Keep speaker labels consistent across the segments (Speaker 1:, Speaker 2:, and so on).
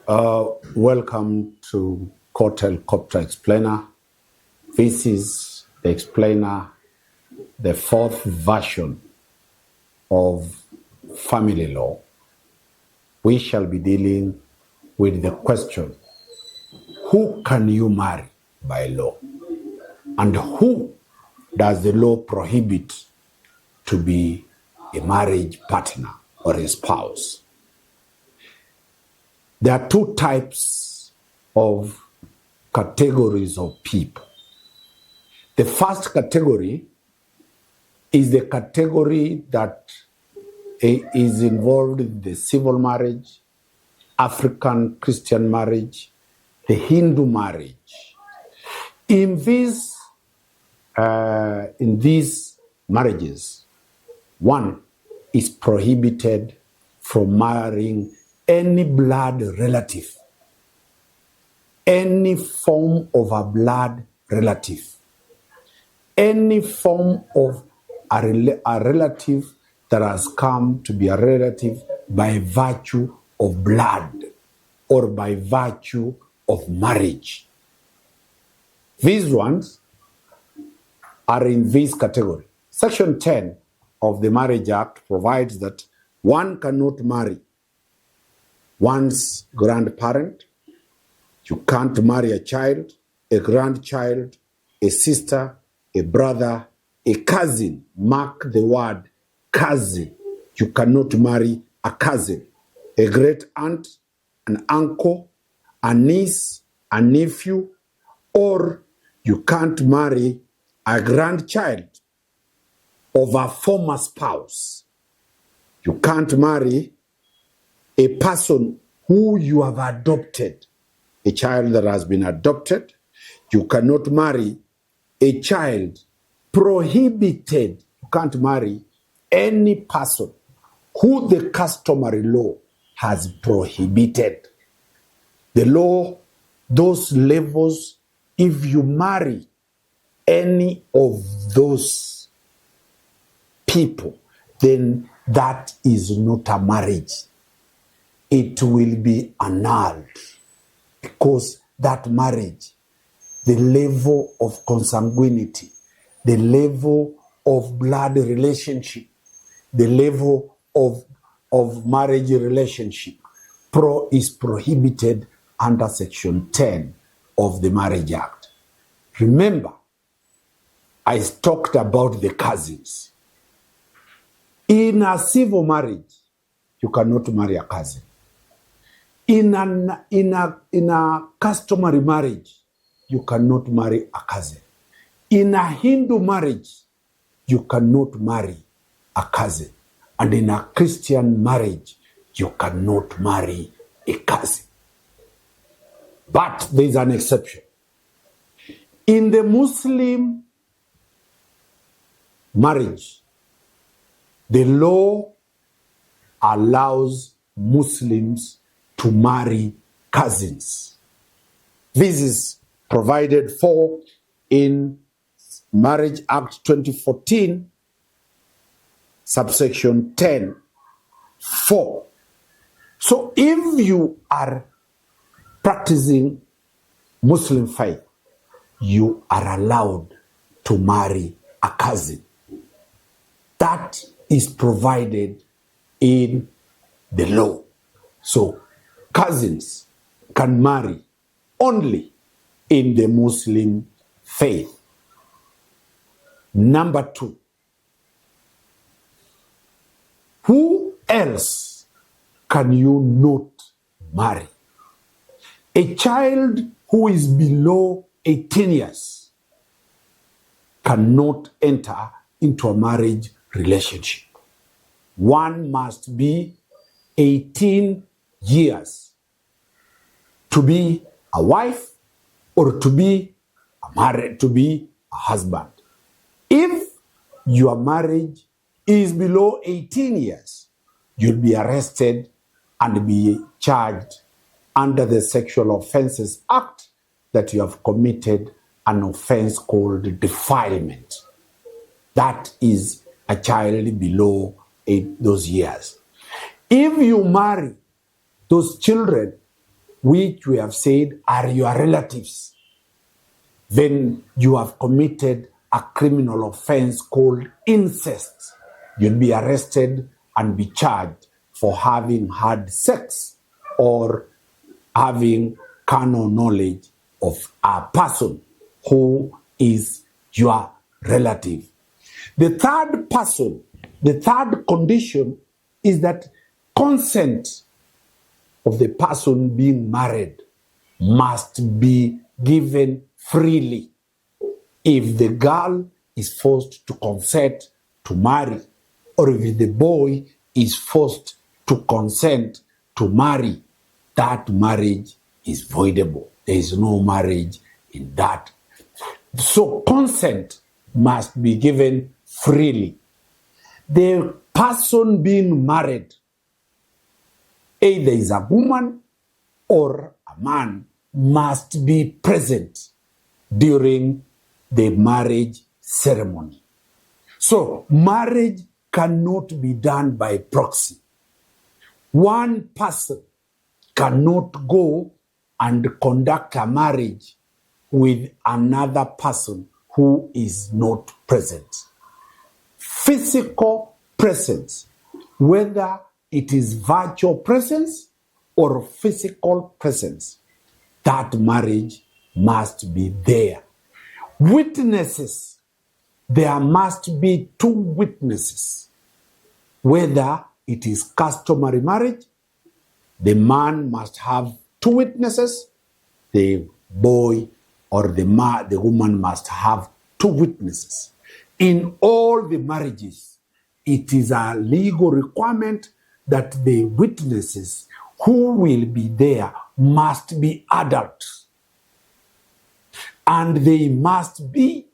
Speaker 1: Welcome to Court Helicopter Explainer. This is the explainer, the fourth version of family law. We shall be dealing with the question, who can you marry by law? And who does the law prohibit to be a marriage partner or a spouse? There are two types of categories of people. The first category is the category that is involved in the civil marriage, African Christian marriage, the Hindu marriage. In these marriages, one is prohibited from marrying any blood relative, any form of a blood relative, any form of a relative that has come to be a relative by virtue of blood or by virtue of marriage. These ones are in this category. Section 10 of the Marriage Act provides that one cannot marry one's grandparent. You can't marry a child, a grandchild, a sister, a brother, a cousin. Mark the word cousin. You cannot marry a cousin, a great aunt, an uncle, a niece, a nephew, or you can't marry a grandchild of a former spouse. You can't marry a person who you have adopted, a child that has been adopted. You cannot marry a child prohibited. You can't marry any person who the customary law has prohibited. The law, those levels, if you marry any of those people, then that is not a marriage. It will be annulled because that marriage, the level of consanguinity, the level of blood relationship, the level of marriage relationship is prohibited under Section 10 of the Marriage Act. Remember, I talked about the cousins. In a civil marriage, you cannot marry a cousin. In a customary marriage, you cannot marry a cousin. In a Hindu marriage, you cannot marry a cousin. And in a Christian marriage, you cannot marry a cousin. But there is an exception. In the Muslim marriage, the law allows Muslims to marry cousins. This is provided for in Marriage Act 2014, subsection 10(4). So if you are practicing Muslim faith, you are allowed to marry a cousin. That is provided in the law. So cousins can marry only in the Muslim faith. Number 2, who else can you not marry? A child who is below 18 years cannot enter into a marriage relationship. One must be 18 years to be a wife or to be married, to be a husband. If your marriage is below 18 years, you'll be arrested and be charged under the Sexual Offences Act that you have committed an offense called defilement. That is a child below those years. If you marry those children which we have said are your relatives, then you have committed a criminal offense called incest. You'll be arrested and be charged for having had sex or having carnal knowledge of a person who is your relative. The third person, the third condition is that consent of the person being married must be given freely. If the girl is forced to consent to marry, or if the boy is forced to consent to marry, that marriage is voidable. There is no marriage in that. So consent must be given freely. The person being married, either is a woman or a man, must be present during the marriage ceremony. So marriage cannot be done by proxy. One person cannot go and conduct a marriage with another person who is not present. Physical presence, whether it is virtual presence or physical presence, that marriage must be there. Witnesses, there must be 2 witnesses. Whether it is customary marriage, the man must have 2 witnesses, the boy or the woman must have 2 witnesses. In all the marriages, it is a legal requirement that the witnesses who will be there must be adults, and they must be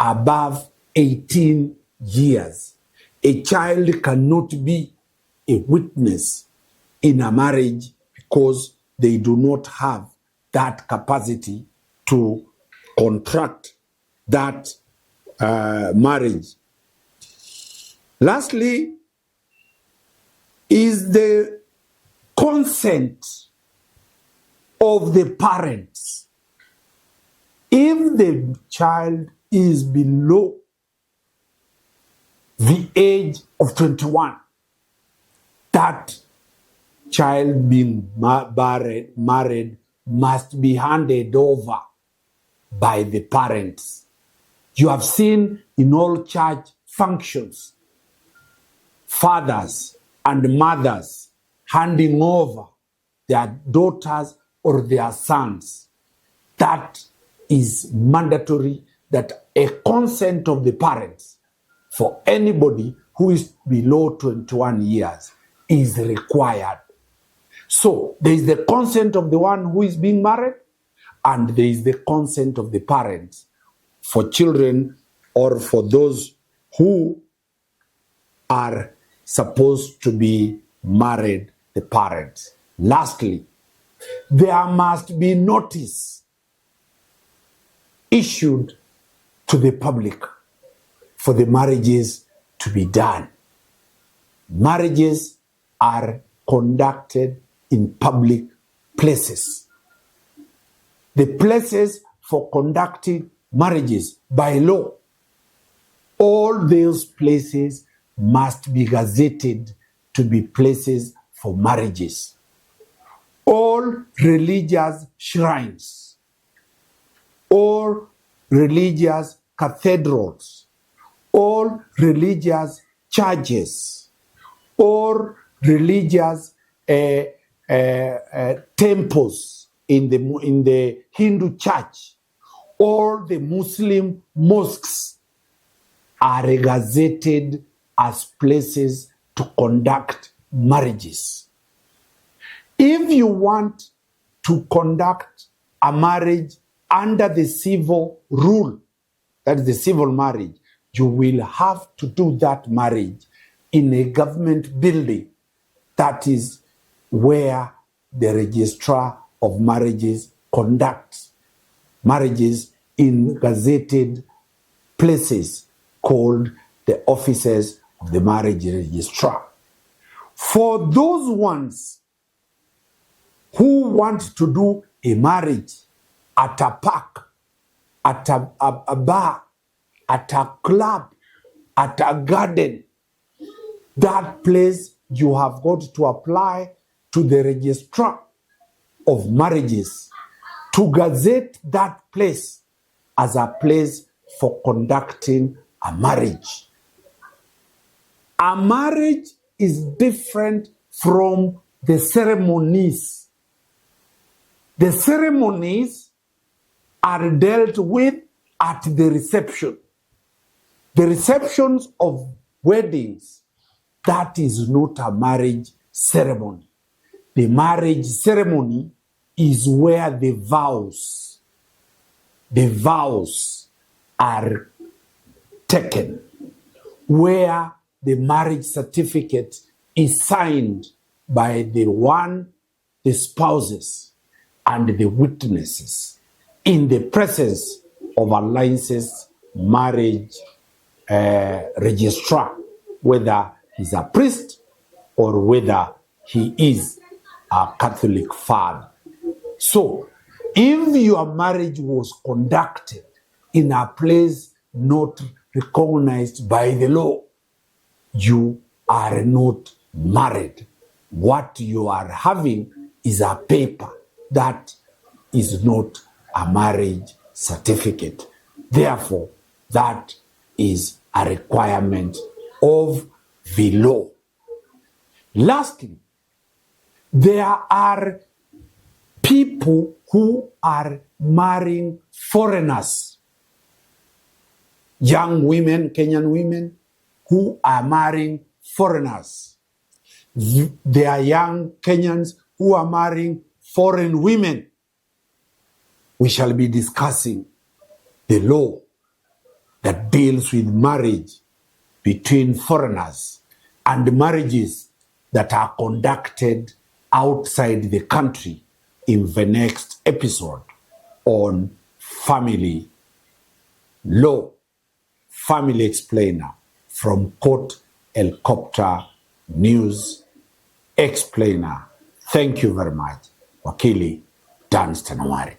Speaker 1: above 18 years. A child cannot be a witness in a marriage because they do not have that capacity to contract that marriage. Lastly, is the consent of the parents. If the child is below the age of 21, that child being married must be handed over by the parents. You have seen in all church functions, fathers and mothers handing over their daughters or their sons. That is mandatory, that a consent of the parents for anybody who is below 21 years is required. So there is the consent of the one who is being married, and there is the consent of the parents for children or for those who are supposed to be married, the parents. Lastly, there must be notice issued to the public for the marriages to be done. Marriages are conducted in public places. The places for conducting marriages by law, all those places must be gazetted to be places for marriages. All religious shrines, all religious cathedrals, all religious churches, all religious temples in the Hindu church, all the Muslim mosques are gazetted as places to conduct marriages. If you want to conduct a marriage under the civil rule, that is the civil marriage, you will have to do that marriage in a government building. That is where the registrar of marriages conducts marriages in gazetted places called the offices of the marriage registrar. For those ones who want to do a marriage at a park, at a bar, at a club, at a garden, that place you have got to apply to the registrar of marriages to gazette that place as a place for conducting a marriage. A marriage is different from the ceremonies. The ceremonies are dealt with at the reception. The receptions of weddings, that is not a marriage ceremony. The marriage ceremony is where the vows are taken, where the marriage certificate is signed by the spouses and the witnesses in the presence of a licensed marriage registrar, whether he's a priest or whether he is a Catholic father. So, if your marriage was conducted in a place not recognized by the law, you are not married. What you are having is a paper that is not a marriage certificate. Therefore, that is a requirement of the law. Lastly, there are people who are marrying foreigners, young women, Kenyan women, who are marrying foreigners. There are young Kenyans who are marrying foreign women. We shall be discussing the law that deals with marriage between foreigners and marriages that are conducted outside the country in the next episode on family law. Family Explainer from Court Helicopter News Explainer. Thank you very much. Wakili Danstan Omari.